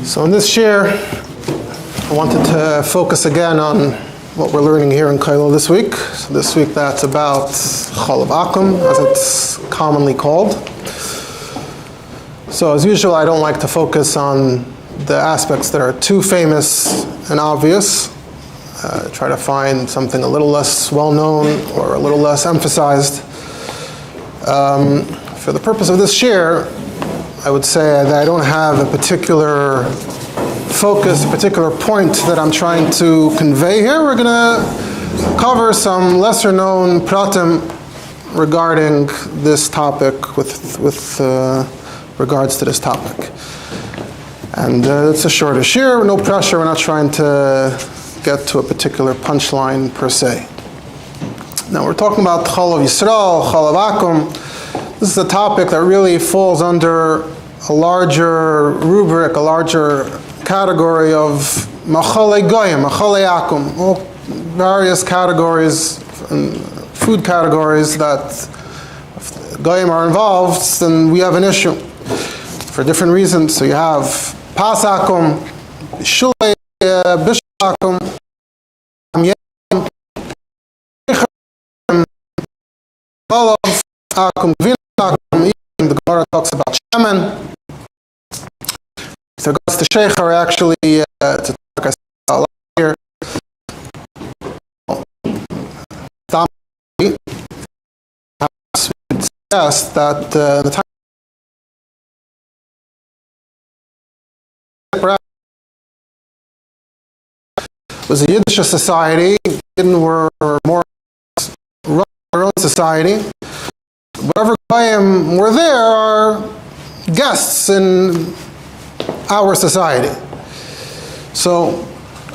So in this shiur, I wanted to focus again on what we're learning here in Kolel this week. So this week that's about Cholov Akum, as it's commonly called. So as usual, I don't like to focus on the aspects that are too famous and obvious. Try to find something a little less well-known or a little less emphasized. For the purpose of this shiur, I would say that I don't have a particular focus, a particular point that I'm trying to convey here. We're going to cover some lesser-known pratim regarding this topic with regards to this topic. And it's a shorter shiur, no pressure. We're not trying to get to a particular punchline per se. Now we're talking about Cholov Yisroel, Cholov Akum. This is a topic that really falls under a larger rubric, a larger category of Machale Goyim, Machale Akum, all various categories, food categories that if Goyim are involved, then we have an issue for different reasons. So you have Pas Akum, Shulei Bish Akum, Cholov Akum, Gvin Akum. The Gemara talks about shaman. With regards to sheikh, are actually to talk about here. Suggest that the time was a Yiddish society. Yidden were more run their own society. Whatever Goyim were there are guests in our society. So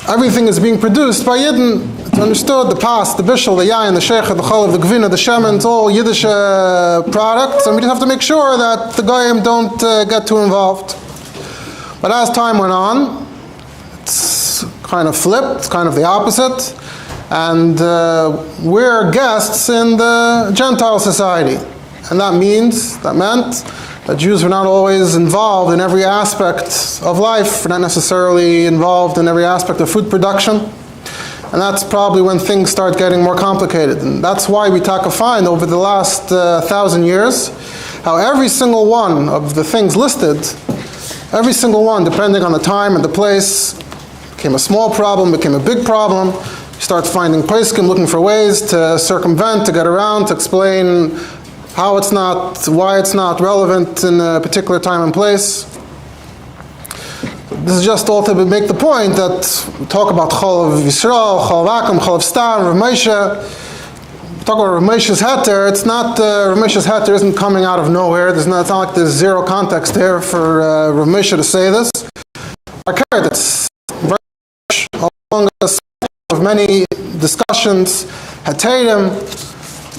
everything is being produced by Yidden. It's understood, the pas, the bishul, the yayin, the sheikha, the cholov, the gvina, the shemen, it's all Yiddish products, and we just have to make sure that the Goyim don't get too involved. But as time went on, it's kind of flipped, it's kind of the opposite, and we're guests in the Gentile society. And that meant that Jews were not always involved in every aspect of life, not necessarily involved in every aspect of food production. And that's probably when things start getting more complicated. And that's why we find over the last 1,000 years, how every single one of the things listed, every single one, depending on the time and the place, became a small problem, became a big problem. You start finding poskim looking for ways to circumvent, to get around, to explain how it's not, why it's not relevant in a particular time and place. This is just all to make the point that we talk about Cholov Yisroel, Cholov Akum, Cholov Stam, Rav Moshe. We talk about Rav Moshe's heter. It's not, Rav Moshe's heter isn't coming out of nowhere. It's not like there's zero context here for Rav Moshe to say this. It's very much along the of many discussions, heterim,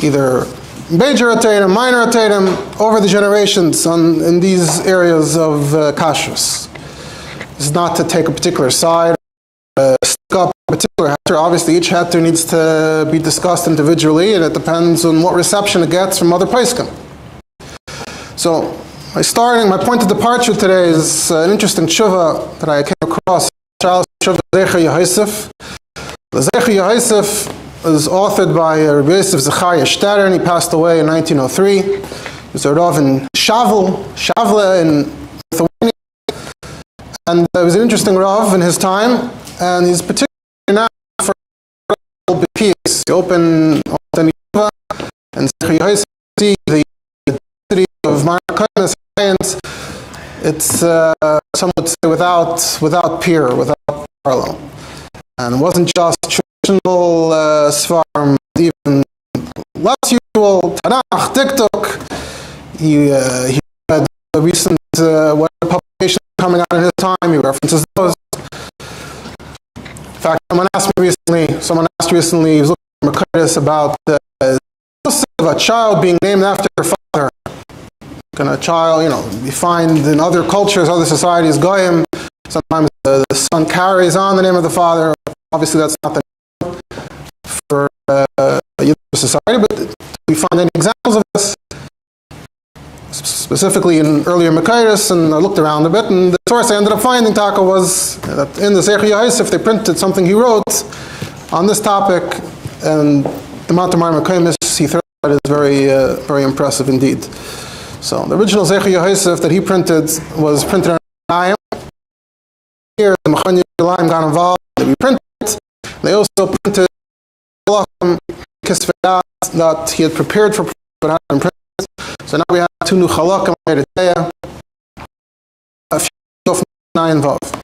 either major atadim, minor atadim, over the generations in these areas of kashrus. This is not to take a particular side, stick up a particular heter. Obviously, each heter needs to be discussed individually, and it depends on what reception it gets from other poskim. So, my point of departure today is an interesting tshuva that I came across. Charles Tshuva Zecher Yehosef. The Zecher Yehosef was authored by Rabbi Yosef Zechariah Shtarer, and he passed away in 1903. He was a Rav in Shavle in Lithuania, and he was an interesting Rav in his time, and he's particularly now for peace. He opened Yeshiva, and Zecher Yehosef, the city of minor science. It's some would say without peer, without parallel, and it wasn't just traditional Sfarim, even less usual Tanakh, Diktuk. He had a recent publication coming out in his time. He references those. In fact, someone asked recently, he was looking at Makadis about a child being named after their father. And a child, you find in other cultures, other societies, Goyim, sometimes the son carries on the name of the father. Obviously, that's not the for Yiddish society, but we find any examples of this. specifically in earlier Makairis, and I looked around a bit, and the source I ended up finding, Taka, was that in the Zecher Yosef they printed something he wrote on this topic, and the Matamar Makaimis he thought is very, very impressive indeed. So the original Zecher Yosef that he printed was printed in Ayim. Here the Machane Yerushalayim got involved, they reprinted it. They also printed that he had prepared for but hadn't been printed. So now we have two new halachic made a few of involved.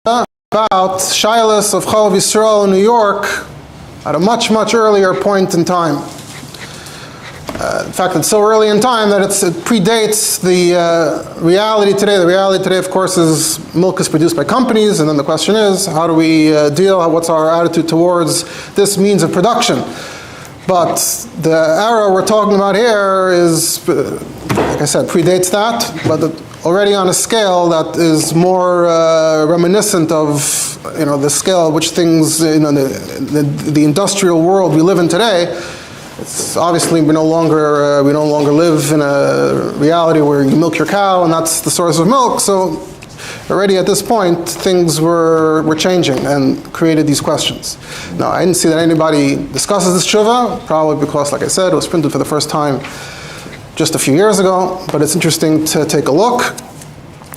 About Shilas of Cholov Yisroel in New York at a much, much earlier point in time. In fact, it's so early in time that it predates the reality today. The reality today, of course, is milk is produced by companies, and then the question is, how do we deal, what's our attitude towards this means of production? But the era we're talking about here is, like I said, predates that, but already on a scale that is more reminiscent of, the scale at which things, the industrial world we live in today. It's obviously we no longer live in a reality where you milk your cow and that's the source of milk. So already at this point, things were changing and created these questions. Now, I didn't see that anybody discusses this tshuva, probably because, like I said, it was printed for the first time just a few years ago, but it's interesting to take a look.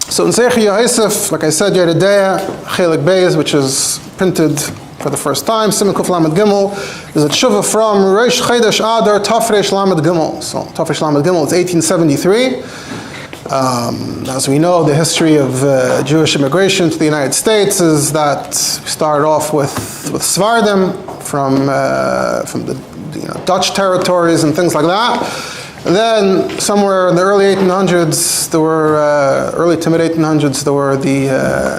So in Zecher Yosef, like I said, Yeridea, Chelik Beis, which is printed for the first time, Siman Kuf Lamed Gimel, is a tshuva from Rosh Chodesh Adar Tafresh Lamed Gimel. So Tafresh Lamed Gimel is 1873. As we know, the history of Jewish immigration to the United States is that we started off with Svardim from the Dutch territories and things like that. And then somewhere in the early 1800s, early to mid 1800s, there were the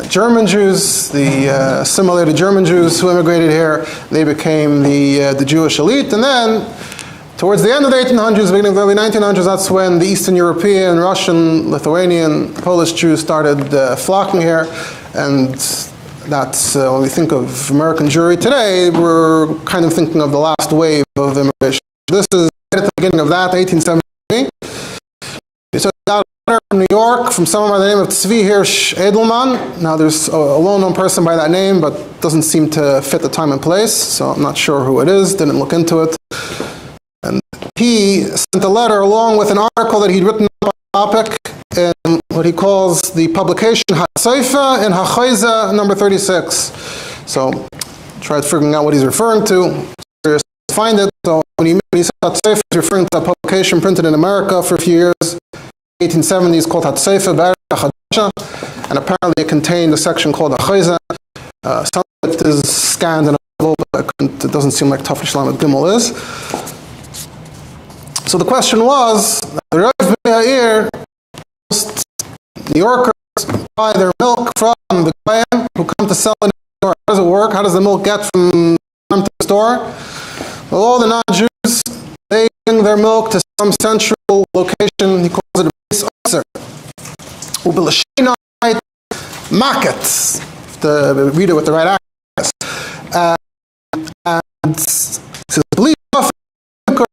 German Jews, the assimilated German Jews who immigrated here. They became the Jewish elite, and then towards the end of the 1800s, beginning of the early 1900s, that's when the Eastern European, Russian, Lithuanian, Polish Jews started flocking here, and that's when we think of American Jewry today, we're kind of thinking of the last wave of immigration. This is at the beginning of that, 1873. So got a letter from New York from someone by the name of Tzvi Hirsch Edelman. Now there's a well-known person by that name, but doesn't seem to fit the time and place, so I'm not sure who it is, didn't look into it. And he sent a letter along with an article that he'd written about the topic in what he calls the publication HaSeifa in HaChoiza number 36. So tried figuring out what he's referring to. Find it. So when he said HaSeifa, he's referring to a publication printed in America for a few years, 1870s, called HaSeifa B'Eretz HaChadasha, and apparently it contained a section called HaChoiza. Some of it is scanned and available, but it doesn't seem like Tafresh Lamed Gimel is. So the question was, the Rav Meir, most New Yorkers buy their milk from the Goyim who come to sell in the store. How does it work? How does the milk get from the store? Well, all the non-Jews, they bring their milk to some central location. He calls it a base officer. Ubilashina market. To read it with the right access. And he says, believe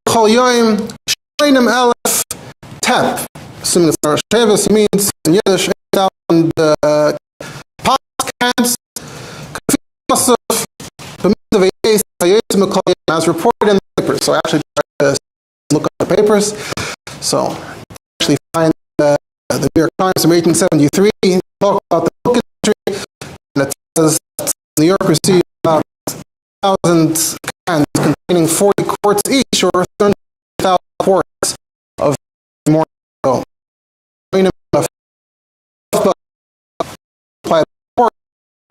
Chol Yoim Shreinim Elef Tep. Assuming it's Rosh Hashanah, means in Yiddish 8,000 pot cans. As reported in the papers. So I actually tried to look up the papers. So I actually find the New York Times from 1873 talk about the milk industry, and it says that New York received about 1,000 cans containing 40 quarts each, or 30,000 quarts of more. So, it's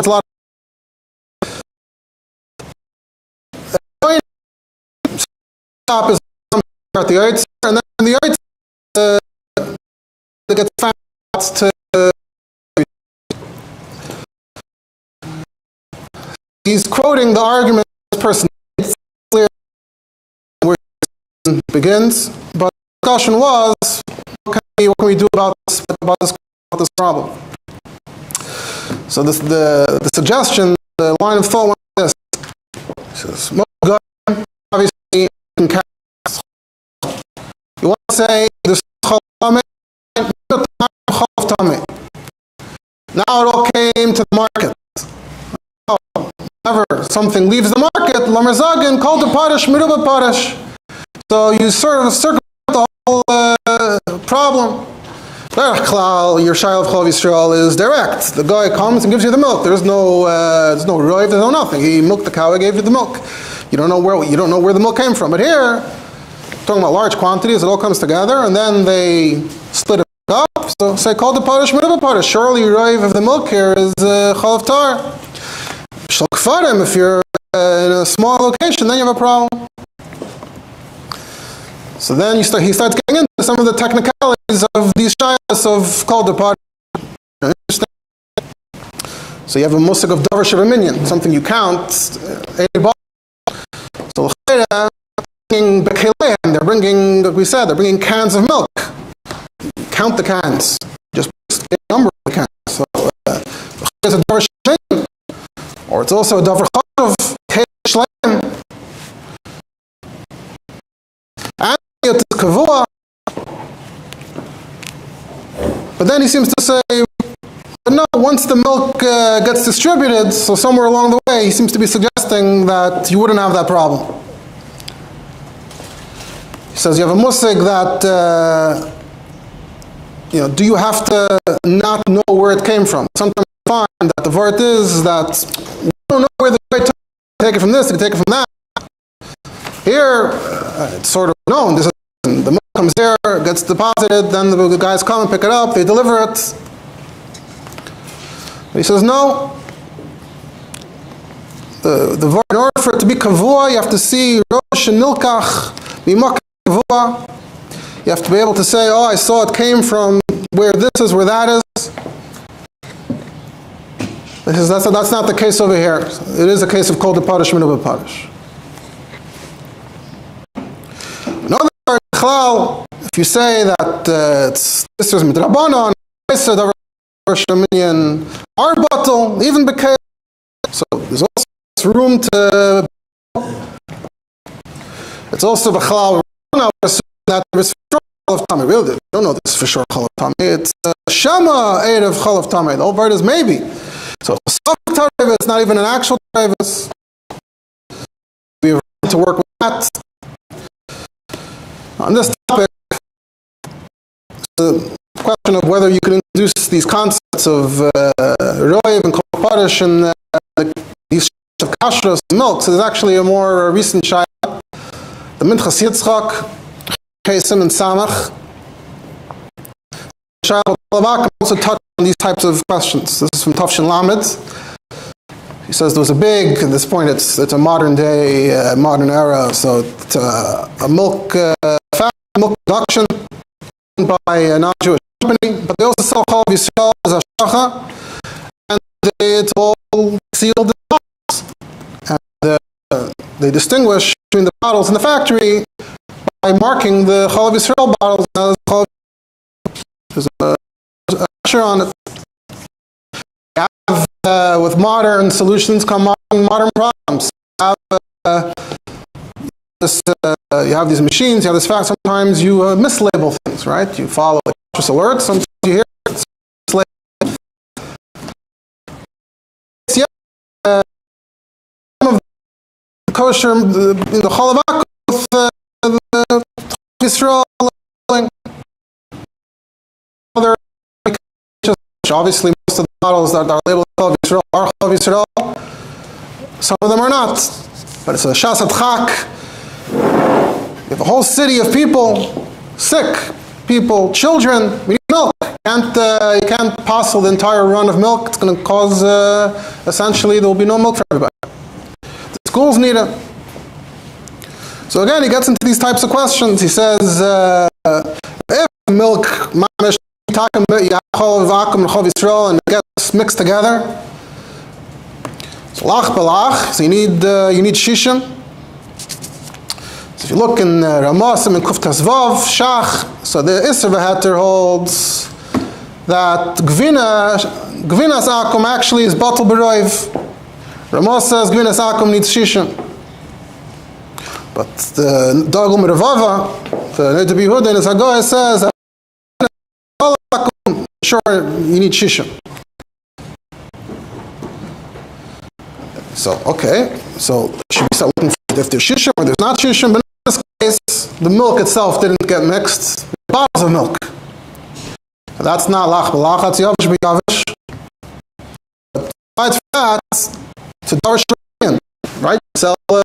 a lot. Top is at the oats, and then the oats they get found to. He's quoting the argument this person. It's clear where it begins, but the discussion was, what can we do about this problem? So the suggestion, the line of thought was this: obviously, You want to say this Cholov Tameh. Now it all came to the market. Whenever something leaves the market, Lamar Zagin called the Parish, Miruba Parish. So you sort of circumvent the whole problem. Your Shiur of Cholov Yisroel is direct. The guy comes and gives you the milk. There's no roiv, there's no nothing. He milked the cow, he gave you the milk. You don't know where the milk came from. But here, talking about large quantities, it all comes together, and then they split it up. So say, call the Parish, Miruba Parish. Surely roiv of the milk here is Cholov Tar. If you're in a small location, then you have a problem. So then he starts getting into some of the technicalities of these shilas of Kol Depart. So you have a musik of davar shevaminion, something you count. So they're bringing, like we said, they're bringing cans of milk. Count the cans. Just a number of the cans. So it's a davar shevaminion. Or it's also a davar chashuv, shleim. And it's kavua. But then he seems to say, no, once the milk gets distributed, so somewhere along the way, he seems to be suggesting that you wouldn't have that problem. He says you have a musig that, do you have to not know where it came from? Sometimes you find that the vart is that you don't know where the guy took it. Take it from this, you take it from that. Here, it's sort of known. The milk comes there, gets deposited, then the guys come and pick it up, they deliver it. He says, no. In order for it to be kavua, you have to see Rosh and Nilkach, Mimak kavua. You have to be able to say, oh, I saw it came from where this is, where that is. That's not the case over here. It is a case of Kol Deparish, Miruba Parish. Another part, if you say that this is midrabanan, our bottle, even because, so there's also room to. It's also b'chalal. That there's Cholov Tameh. Really, we don't know this for sure. Cholov Tameh. It's Shama aid of Cholov Tameh. The whole part is maybe. So it's not even an actual tarevis. We have to work with that. On this topic, the question of whether you can introduce these concepts of roiv and kol parish and these of kashrus and milks is actually a more recent shayla. The Minchas Yitzchak, Kesim and Samach, shayla also touched on these types of questions. This is from Tafshin Lamed. He says there was a big, at this point it's a modern day, modern era, so it's a milk production by a non-Jewish company, but they also sell Cholov Yisroel as a Shraga, and it's all sealed in bottles. And they distinguish between the bottles in the factory by marking the Cholov Yisroel bottles as Cholov. There's a picture on it. With modern solutions come modern problems. You have these machines, you have this fact, sometimes you mislabel things, right? You follow just alerts, sometimes you hear it's mislabeled. Some of the kosher, the Cholov with the Yisroel other, obviously most of the bottles that are labeled Cholov Yisroel are Cholov Yisroel. Some of them are not. But it's a shasat chak. You have a whole city of people, sick people, children. We need milk. You can't parcel the entire run of milk. It's going to cause, essentially, there will be no milk for everybody. The schools need it. So again, he gets into these types of questions. He says, if milk, mamish, and it gets mixed together. So lach balach. So you need shishan. So if you look in Ramasim and Kuftas Vav Shach, so the Isser V'Heter holds that Gvinas Akum actually is Batal B'Roiv. Ramos says Gvinas Akum needs shishan. But the Dagul Meravava To be Huda, as Hagoy says, sure, you need shishim. So, okay, so should we start looking for if there's shishim or there's not shishim? But in this case, the milk itself didn't get mixed. Bottles of milk. That's not lach b'lach, that's yavish b'yavish. But besides that, it's a davar sh'rein, right? Sell a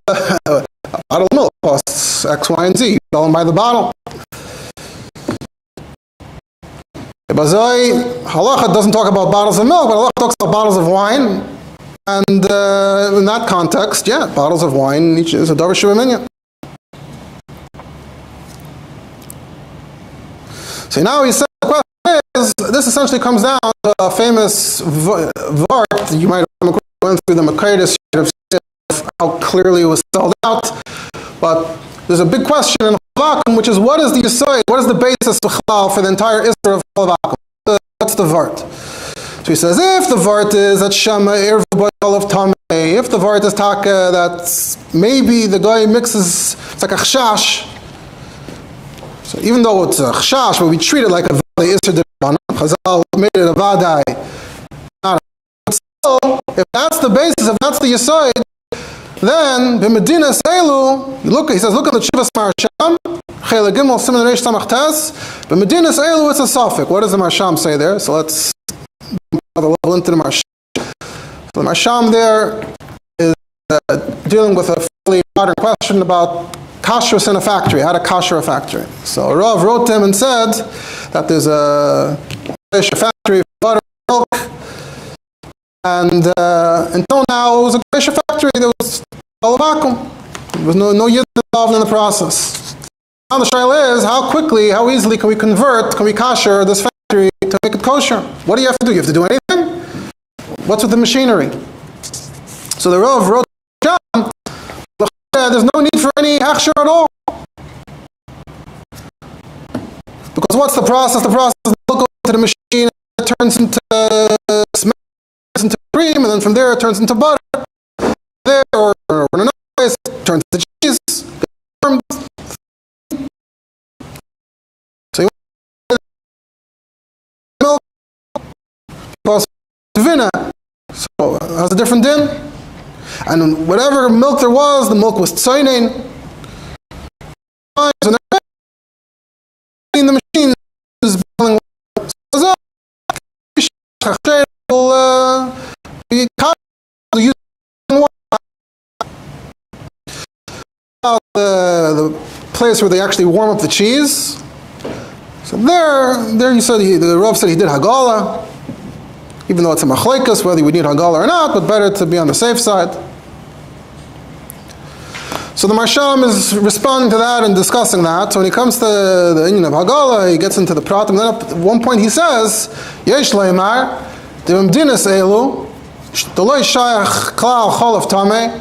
bottle of milk costs X, Y, and Z. You sell them by the bottle. Halacha doesn't talk about bottles of milk, but halacha talks about bottles of wine. And in that context, yeah, bottles of wine each is a davar sh'rein. So now he said the question is, this essentially comes down to a famous vart that you might have come across through the Makaitis, how clearly it was spelled out. But there's a big question in Chalav, which is what is the Yisod, what is the basis of Chalal for the entire Isra of Chalav? What's the vart? So he says, if the vart is that Shema Irv of Tameh, if the vart is Taka, that maybe the guy mixes, it's like a chashash. So even though it's a chashash, but we treat it like a valley Isra D'Rabbanan, Chazal made it a vadai. So, if that's the basis, if that's the Yisod, then b'medinas elu, look, he says, look at the Chivas Marsham, Chele Gimel Siman Reish Samach Tes. B'medinas elu, it's a suffix. What does the Marsham say there? So let's level into the Marsham. So the Marsham there is dealing with a fairly modern question about kashrus in a factory, how to kasher a factory. So Rav wrote to him and said that there's a factory for butter and milk, and until now it was a Geisha factory, there was all a vacuum. There was no yid involved in the process. Now the shaila is, how quickly, how easily can we kasher this factory to make it kosher? What do you have to do? You have to do anything? What's with the machinery? So the Rav wrote down, there's no need for any hechsher at all. Because what's the process? The process is milk goes into the machine, it turns into cream, and then from there it turns into butter. There, or in another place, it turns into cheese. So you want milk, because vina, so it has a different din. And whatever milk there was, the milk was tzayin. And in the machine is boiling water. So will be using water. The place where they actually warm up the cheese. So there you said the Rav said he did hagala, even though it's a machlekes whether we need hagala or not, but better to be on the safe side. So the Marsham is responding to that and discussing that. So when he comes to the union of hagala, he gets into the pratim. Then at one point he says, Yesh leimar, Dimdinas elu, Doloi shayach klal cholov tameh.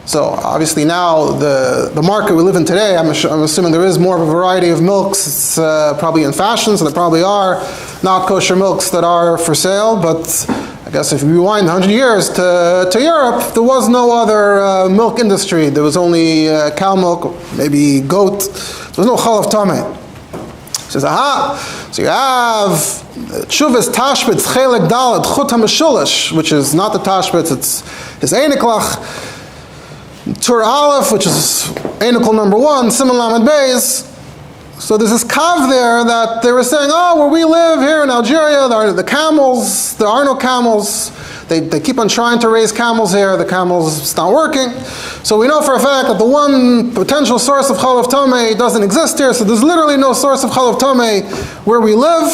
So obviously now the market we live in today, I'm assuming there is more of a variety of milks. It's probably in fashion, so there probably are not kosher milks that are for sale. But I guess if you rewind 100 years to Europe, there was no other milk industry. There was only cow milk, maybe goat. There was no cholov tameh. He says, aha, so you have Shuvas Tashbitz Chelek Dalet Chut HaMeshulish, which is not the Tashbitz, it's his Einiklach. Tur Aleph, which is Einikel number 1, Simon Lamed Beis. So there's this kav there that they were saying, oh, where we live here in Algeria, the camels, there are no camels. They keep on trying to raise camels here. The camels, it's not working. So we know for a fact that the one potential source of Cholov Tameh doesn't exist here. So there's literally no source of Cholov Tameh where we live.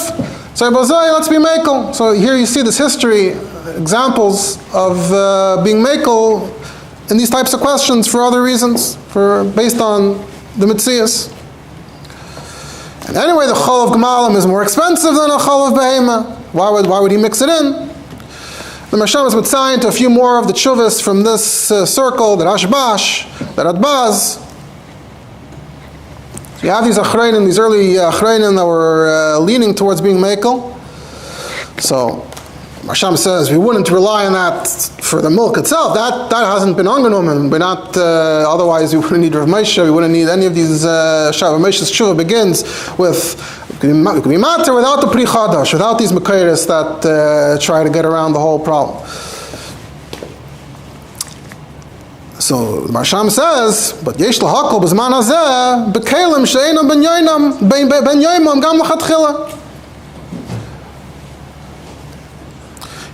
So let's be mekel. So here you see this history, examples of being mekel in these types of questions for other reasons, based on the mitzias. And anyway, the Cholov Gemalim is more expensive than a Cholov Behema. Why would he mix it in? The Marsham is mitzayin to a few more of the tshuvas from this circle, the Rashbash, the Radbaz. So you have these achreinim, these early achreinim that were leaning towards being mekel. So Marsham says we wouldn't rely on that for the milk itself. That hasn't been angenommen. We're not. Otherwise, we wouldn't need Rav Moshe. We wouldn't need any of these. Rav Moshe's tshuva begins with it could be matter without the pri chadash, without these mekayres that try to get around the whole problem. So the Marsham says, but yesh lahakol b'zman hazeh b'kelim she'einam ben yoimam gam l'chatchila.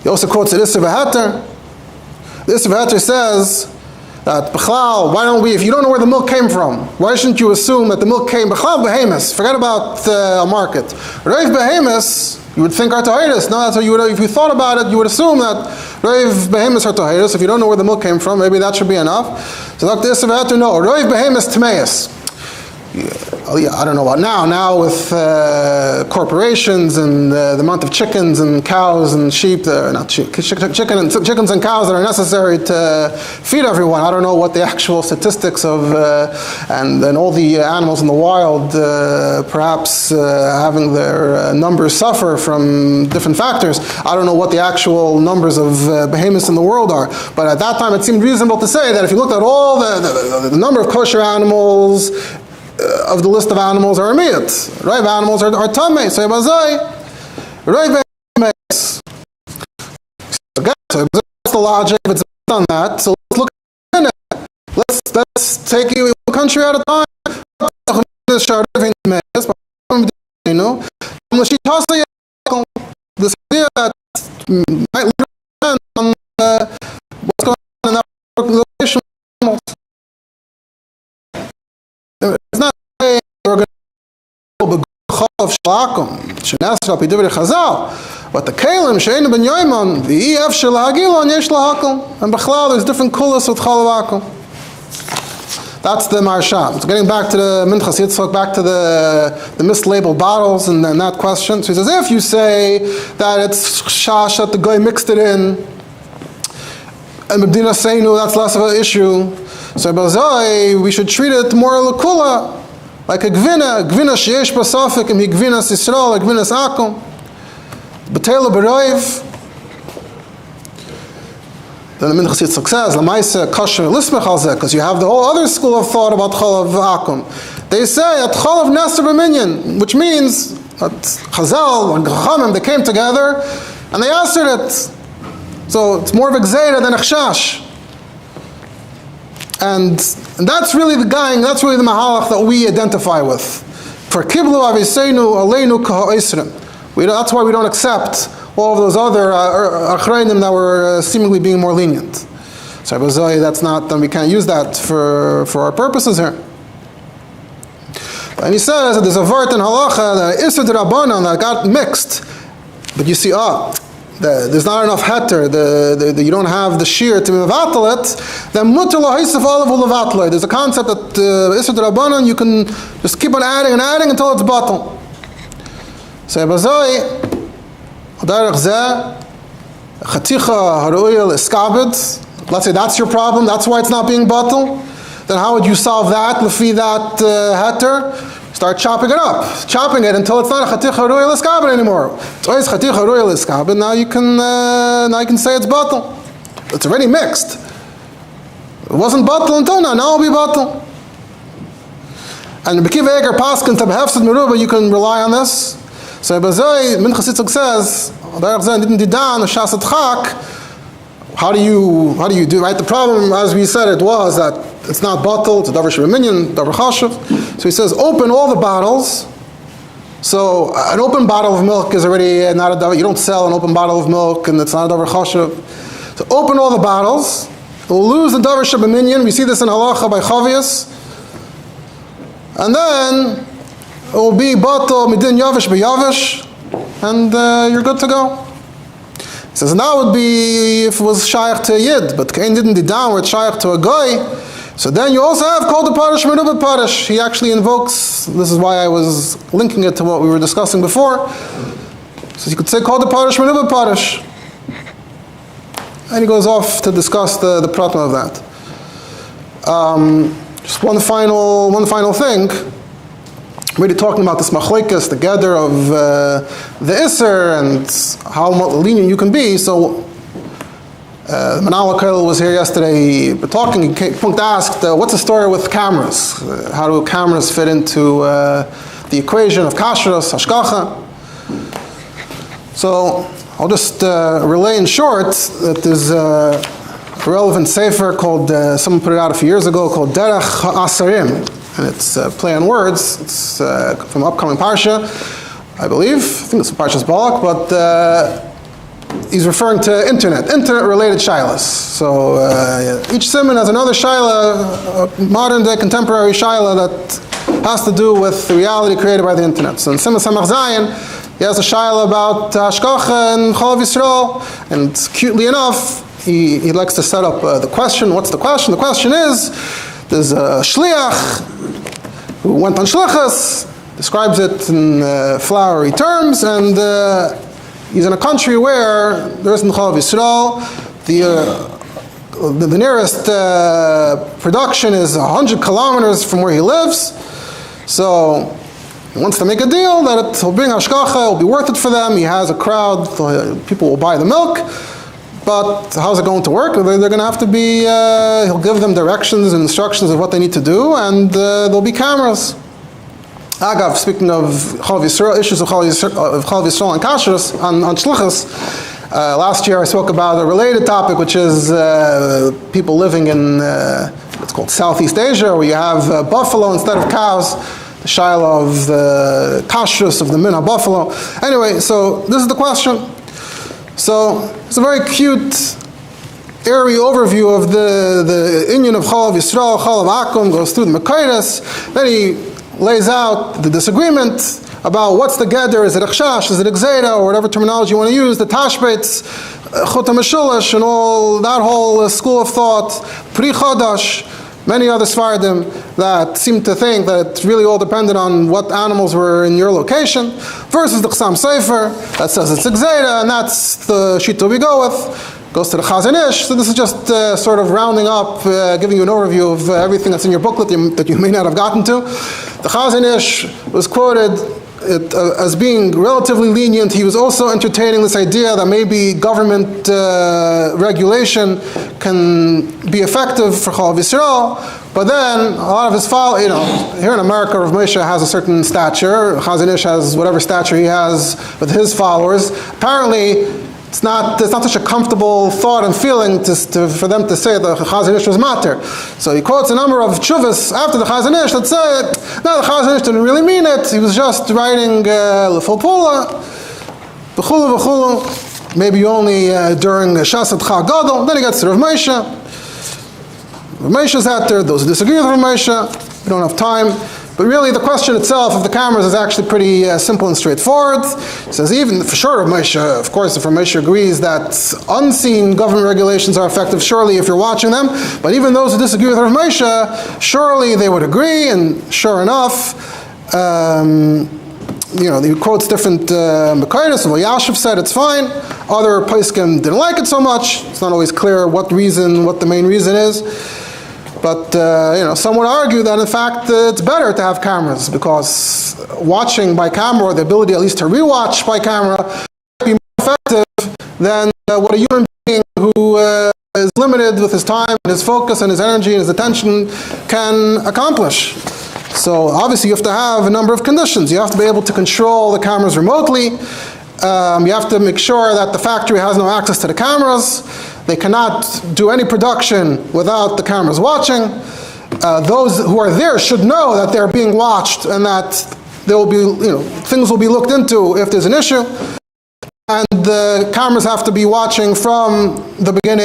He also quotes the Isser v'Heter. The Isser v'Heter says that b'chlal, why don't we, if you don't know where the milk came from, why shouldn't you assume that the milk came b'chlal behemis? Forget about a market. Reiv behemis, you would think are tahiris. No, that's what you would. If you thought about it, you would assume that reiv behemis are tahiris. If you don't know where the milk came from, maybe that should be enough. So Dr. Isser v'Heter, no, reiv behemis tmeis. I don't know about now. Now with corporations and the amount of chickens and cows and sheep, chickens and cows that are necessary to feed everyone. I don't know what the actual statistics of and all the animals in the wild, perhaps having their numbers suffer from different factors. I don't know what the actual numbers of behemoths in the world are. But at that time, it seemed reasonable to say that if you looked at all the number of kosher animals. Of the list of animals are amiyat. Right? Animals are tamei. So right? So that's the logic. If it's on that, so let's look at it. Let's take you a country at a time. This idea that might depend on what's going on in that location. It's not saying we're going to go Cholov Yisroel, but the Kalim she'einu ben yoimon v'ef shelahagilon yesh lahakol, and b'chlal there's different kulas with Cholov. That's the Marsham. So getting back to the Minchas Yitzchak, back to the mislabeled bottles and that question. So he says, if you say that it's shash that the guy mixed it in, and Medina Seinu, that's less of an issue. So Bazai, we should treat it more lakula, like a gvina sheyesh basafik, and gvina Yisroel, gvina akum, b'teila b'roiv. Then the Minchas Yitzchak says, l'maisa kosher lismech al zeh, because you have the whole other school of thought about Cholov akum. They say at Cholov neser b'minyan, which means that Chazal and Chachamim, they came together and they answered it. So it's more of a gzeira than a chshash. And that's really the gang, that's really the mahalach that we identify with. For kiblu aviseinu aleinu ka'isrim. That's why we don't accept all of those other achrayim that were seemingly being more lenient. So that's not, then we can't use that for our purposes here. And he says that there's a vart in halacha, the isur d'rabbanan that got mixed. But you see, there's not enough heter, you don't have the shiur to mevatel it, then mutter lahaisef olav ulevatel. There's a concept that isur d'rabbanan, you can just keep on adding and adding until it's batel. So bazoi, derech zeh, chaticha haruil iskabed. Let's say that's your problem, that's why it's not being batel. Then how would you solve that? Lefi that heter? Start chopping it up, chopping it until it's not a chaticha haruil iskabed anymore. It's always chaticha haruil iskabed. Now you can say it's batel. It's already mixed. It wasn't batel until now. Now it'll be batel. And B'kiv Eger Paskin to behefsed meruba, you can rely on this. So Bazoi Minchas Yitzchak says, didn't didan shasat chak. How do you do, right? The problem, as we said, it was that it's not batel, it's a davar shebeminyan, davar chashuv. So he says, open all the bottles. So an open bottle of milk is already not a davar. You don't sell an open bottle of milk, and it's not a davar chashuv. So open all the bottles. We'll lose the davar shebeminyan. We see this in halacha by Chavias. And then it will be batel midin yavish beyavish, and you're good to go. He says, and that would be if it was shaykh to a yid, but Cain didn't do downward shaykh to a guy. So then you also have called the parish merubah parish. He actually invokes, this is why I was linking it to what we were discussing before. So you could say called the parish merubah parish. And he goes off to discuss the pratma of that. Just one final thing. Really talking about this machlokes, the gather of the Isser, and how lenient you can be. So, Manal Kolel was here yesterday talking. He asked, what's the story with cameras? How do cameras fit into the equation of kashrus, hashgacha? So, I'll just relay in short that there's a relevant sefer called, someone put it out a few years ago, called Derech HaAsarim. And it's play on words. It's from upcoming parsha, I believe. I think it's Parshas Balak, but he's referring to internet-related shilas. So each simon has another shaila, modern-day contemporary shaila that has to do with the reality created by the internet. So in Simon Samach Zayin, he has a shaila about hashgacha and Cholov Yisroel, and cutely enough, he likes to set up the question. What's the question? The question is, there's a shliach who went on shlichus, describes it in flowery terms, and he's in a country where there isn't Cholov Yisroel. The nearest production is 100 kilometers from where he lives. So he wants to make a deal that he'll bring hashgacha, it'll be worth it for them. He has a crowd, people will buy the milk. But how's it going to work? They're going to have to be, he'll give them directions and instructions of what they need to do, and there'll be cameras. Agav, speaking of Cholov Yisroel, issues of Cholov Yisroel and kashrus, on shlichus, last year I spoke about a related topic, which is people living in what's called Southeast Asia, where you have buffalo instead of cows, the shaila of the kashrus of the min buffalo. Anyway, so this is the question. So it's a very cute, airy overview of the inyan of Cholov Yisroel, Cholov Akum, goes through the Mekayres. Then he lays out the disagreement about what's the gather, is it Akshash, is it Gzeira, or whatever terminology you want to use, the Tashbetz, Chut HaMeshulash, and all that whole school of thought, Pri Chodash, many other Sfardim that seem to think that it's really all dependent on what animals were in your location, versus the Chassam Sefer that says it's Gzeira, and that's the Shita we go with. Goes to the Chazon Ish. So this is just sort of rounding up, giving you an overview of everything that's in your booklet that you may not have gotten to. The Chazon Ish was quoted as being relatively lenient. He was also entertaining this idea that maybe government regulation can be effective for Cholov Yisroel, but then a lot of his followers, here in America, Rav Moshe has a certain stature, Chazon Ish has whatever stature he has with his followers. Apparently, it's not such a comfortable thought and feeling for them to say the Chazon Ish was mater. So he quotes a number of tshuvas after the Chazon Ish that say, no, the Chazon Ish didn't really mean it. He was just writing l'fol pula, v'chulu v'chulu, maybe only during Shasat Chag Gadol. Then he gets to Rav Moshe. Rav Moshe's heter, those who disagree with Rav Moshe, we don't have time. But really, the question itself of the cameras is actually pretty simple and straightforward. It says even, for sure, Rav Moshe, of course, if Rav Moshe agrees that unseen government regulations are effective, surely if you're watching them. But even those who disagree with Rav Moshe, surely they would agree, and sure enough, he quotes different Mekayres. Well, Yashiv said it's fine. Other poskim didn't like it so much. It's not always clear what the main reason is. But, some would argue that, in fact, it's better to have cameras, because watching by camera, or the ability at least to rewatch by camera, might be more effective than what a human being who is limited with his time and his focus and his energy and his attention can accomplish. So obviously you have to have a number of conditions. You have to be able to control the cameras remotely. You have to make sure that the factory has no access to the cameras. They cannot do any production without the cameras watching. Those who are there should know that they're being watched, and that there will be, things will be looked into if there's an issue. And the cameras have to be watching from the beginning